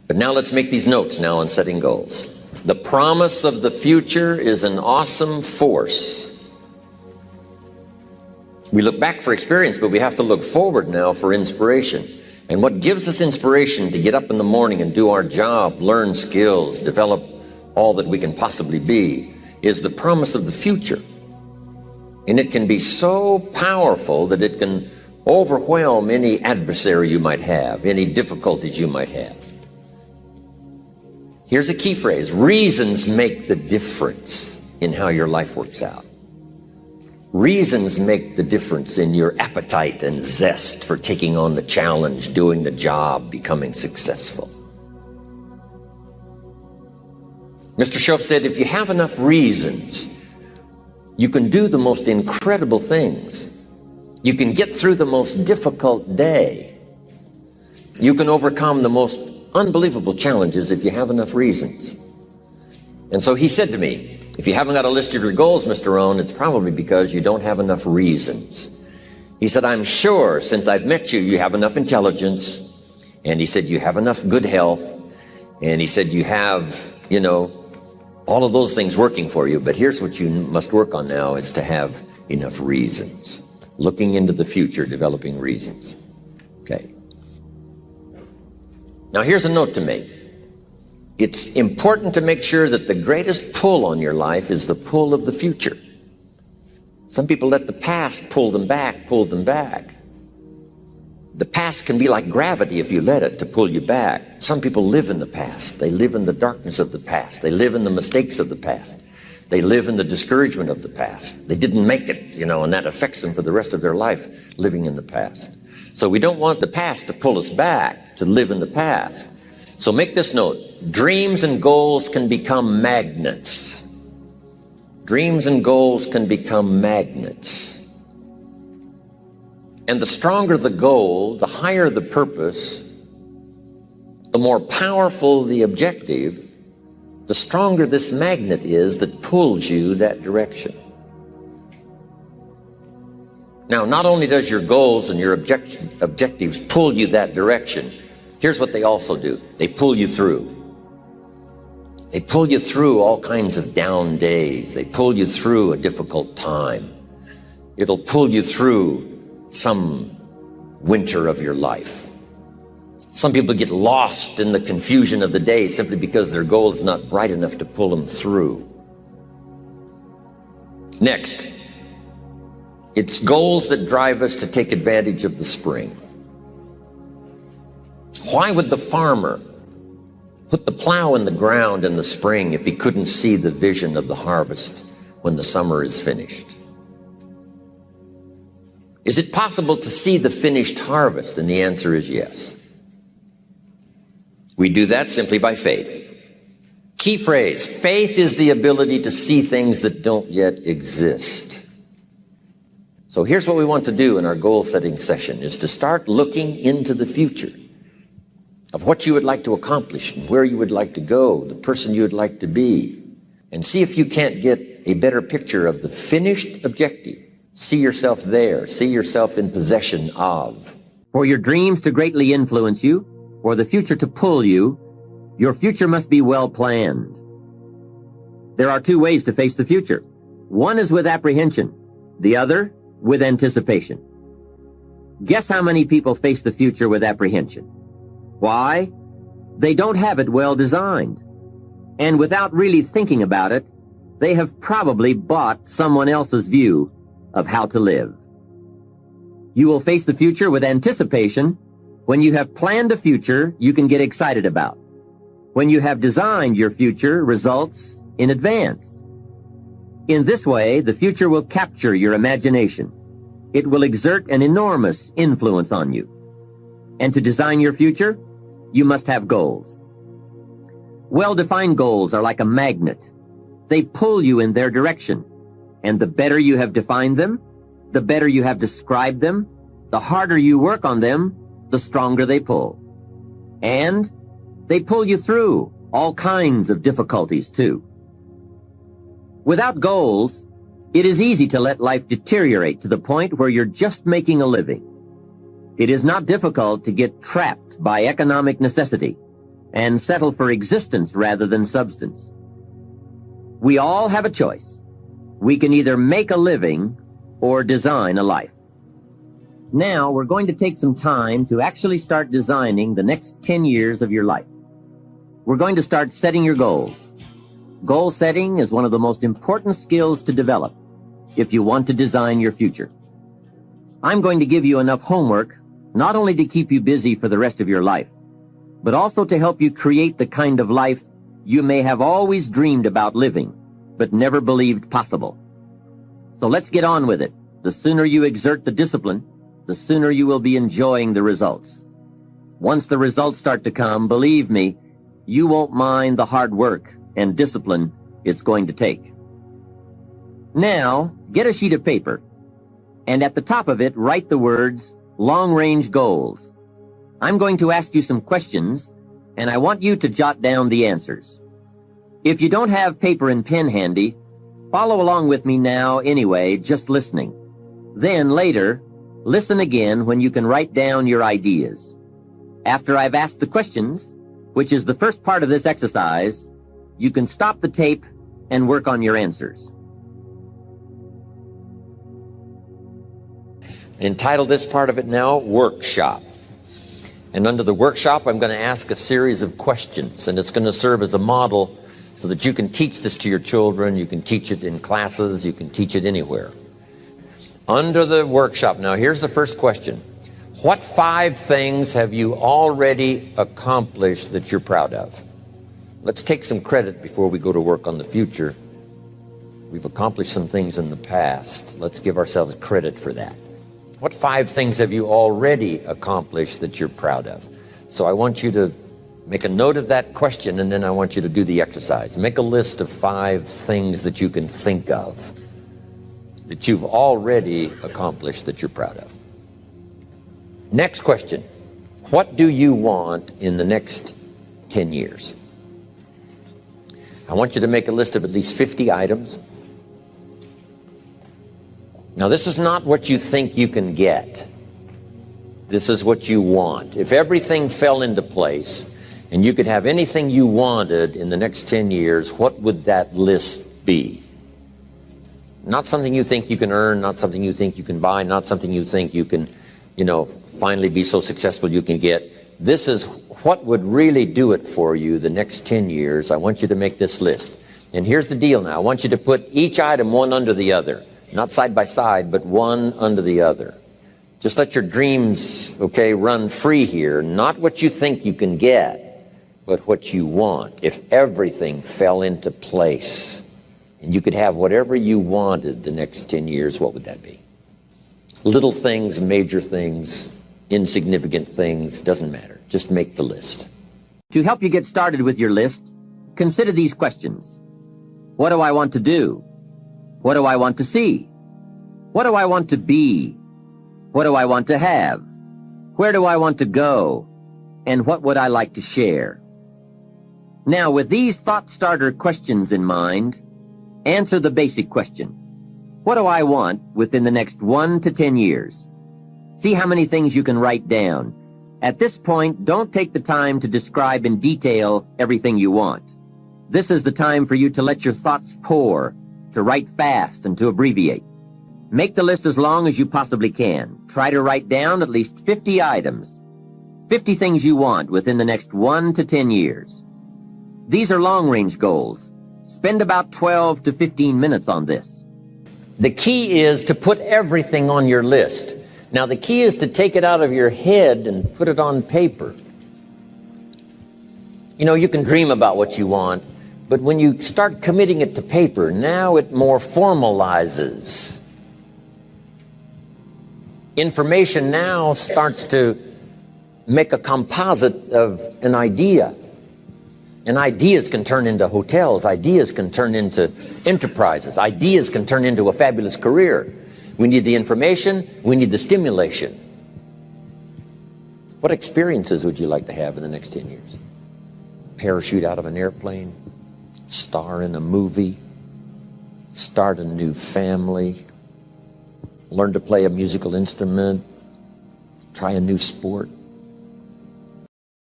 But now let's make these notes now on setting goals. The promise of the future is an awesome force. We look back for experience, but we have to look forward now for inspiration. And what gives us inspiration to get up in the morning and do our job, learn skills, develop all that we can possibly be, is the promise of the future. And it can be so powerful that it can overwhelm any adversary you might have, any difficulties you might have. Here's a key phrase: reasons make the difference in how your life works out. Reasons make the difference in your appetite and zest for taking on the challenge, doing the job, becoming successful. Mr. Shoaff said, if you have enough reasons, you can do the most incredible things. You can get through the most difficult day. You can overcome the most unbelievable challenges if you have enough reasons. And so he said to me, if you haven't got a list of your goals, Mr. Rohn, it's probably because you don't have enough reasons. He said, I'm sure since I've met you, you have enough intelligence. And he said, you have enough good health. And he said, you have, all of those things working for you. But here's what you must work on now, is to have enough reasons. Looking into the future, developing reasons. Okay. Now here's a note to make. It's important to make sure that the greatest pull on your life is the pull of the future. Some people let the past pull them back. The past can be like gravity if you let it to pull you back. Some people live in the past. They live in the darkness of the past. They live in the mistakes of the past. They live in the discouragement of the past. They didn't make it, and that affects them for the rest of their life, living in the past. So we don't want the past to pull us back, to live in the past. So make this note: dreams and goals can become magnets. Dreams and goals can become magnets. And the stronger the goal, the higher the purpose, the more powerful the objective, the stronger this magnet is that pulls you that direction. Now, not only does your goals and your objectives pull you that direction, here's what they also do. They pull you through. They pull you through all kinds of down days. They pull you through a difficult time. It'll pull you through some winter of your life. Some people get lost in the confusion of the day simply because their goal is not bright enough to pull them through. Next, it's goals that drive us to take advantage of the spring. Why would the farmer put the plow in the ground in the spring if he couldn't see the vision of the harvest when the summer is finished? Is it possible to see the finished harvest? And the answer is yes. We do that simply by faith. Key phrase: faith is the ability to see things that don't yet exist. So here's what we want to do in our goal setting session, is to start looking into the future of what you would like to accomplish and where you would like to go, the person you would like to be, and see if you can't get a better picture of the finished objective. See yourself there. See yourself in possession of. For your dreams to greatly influence you, for the future to pull you, your future must be well planned. There are two ways to face the future. One is with apprehension, the other with anticipation. Guess how many people face the future with apprehension? Why? They don't have it well designed. And without really thinking about it, they have probably bought someone else's view of how to live. You will face the future with anticipation when you have planned a future you can get excited about. When you have designed your future results in advance. In this way, the future will capture your imagination. It will exert an enormous influence on you. And to design your future, you must have goals. Well-defined goals are like a magnet. They pull you in their direction. And the better you have defined them, the better you have described them, the harder you work on them, the stronger they pull. And they pull you through all kinds of difficulties too. Without goals, it is easy to let life deteriorate to the point where you're just making a living. It is not difficult to get trapped by economic necessity, and settle for existence rather than substance. We all have a choice. We can either make a living or design a life. Now we're going to take some time to actually start designing the next 10 years of your life. We're going to start setting your goals. Goal setting is one of the most important skills to develop if you want to design your future. I'm going to give you enough homework not only to keep you busy for the rest of your life, but also to help you create the kind of life you may have always dreamed about living, but never believed possible. So let's get on with it. The sooner you exert the discipline, the sooner you will be enjoying the results. Once the results start to come, believe me, you won't mind the hard work and discipline it's going to take. Now, get a sheet of paper, and at the top of it, write the words, long-range goals. I'm going to ask you some questions, and I want you to jot down the answers. If you don't have paper and pen handy, follow along with me now anyway, just listening. Then later, listen again when you can write down your ideas. After I've asked the questions, which is the first part of this exercise, you can stop the tape and work on your answers. Entitle this part of it now, Workshop. And under the workshop, I'm going to ask a series of questions, and it's going to serve as a model so that you can teach this to your children, you can teach it in classes, you can teach it anywhere. Under the workshop, now here's the first question. What 5 things have you already accomplished that you're proud of? Let's take some credit before we go to work on the future. We've accomplished some things in the past. Let's give ourselves credit for that. What 5 things have you already accomplished that you're proud of? So I want you to make a note of that question, and then I want you to do the exercise. Make a list of 5 things that you can think of that you've already accomplished that you're proud of. Next question. What do you want in the next 10 years? I want you to make a list of at least 50 items. Now, this is not what you think you can get. This is what you want. If everything fell into place and you could have anything you wanted in the next 10 years, what would that list be? Not something you think you can earn, not something you think you can buy, not something you think you can, finally be so successful you can get. This is what would really do it for you the next 10 years. I want you to make this list. And here's the deal now. I want you to put each item one under the other. Not side by side, but one under the other. Just let your dreams, run free here. Not what you think you can get, but what you want. If everything fell into place and you could have whatever you wanted the next 10 years, what would that be? Little things, major things, insignificant things, doesn't matter. Just make the list. To help you get started with your list, consider these questions. What do I want to do? What do I want to see? What do I want to be? What do I want to have? Where do I want to go? And what would I like to share? Now, with these thought starter questions in mind, answer the basic question. What do I want within the next 1 to 10 years? See how many things you can write down. At this point, don't take the time to describe in detail everything you want. This is the time for you to let your thoughts pour, to write fast and to abbreviate. Make the list as long as you possibly can. Try to write down at least 50 items. 50 things you want within the next 1 to 10 years. These are long-range goals. Spend about 12 to 15 minutes on this. The key is to put everything on your list. Now, the key is to take it out of your head and put it on paper. You can dream about what you want, but when you start committing it to paper, now it more formalizes. Information now starts to make a composite of an idea. And ideas can turn into hotels. Ideas can turn into enterprises. Ideas can turn into a fabulous career. We need the information. We need the stimulation. What experiences would you like to have in the next 10 years? Parachute out of an airplane, star in a movie, start a new family, learn to play a musical instrument, try a new sport.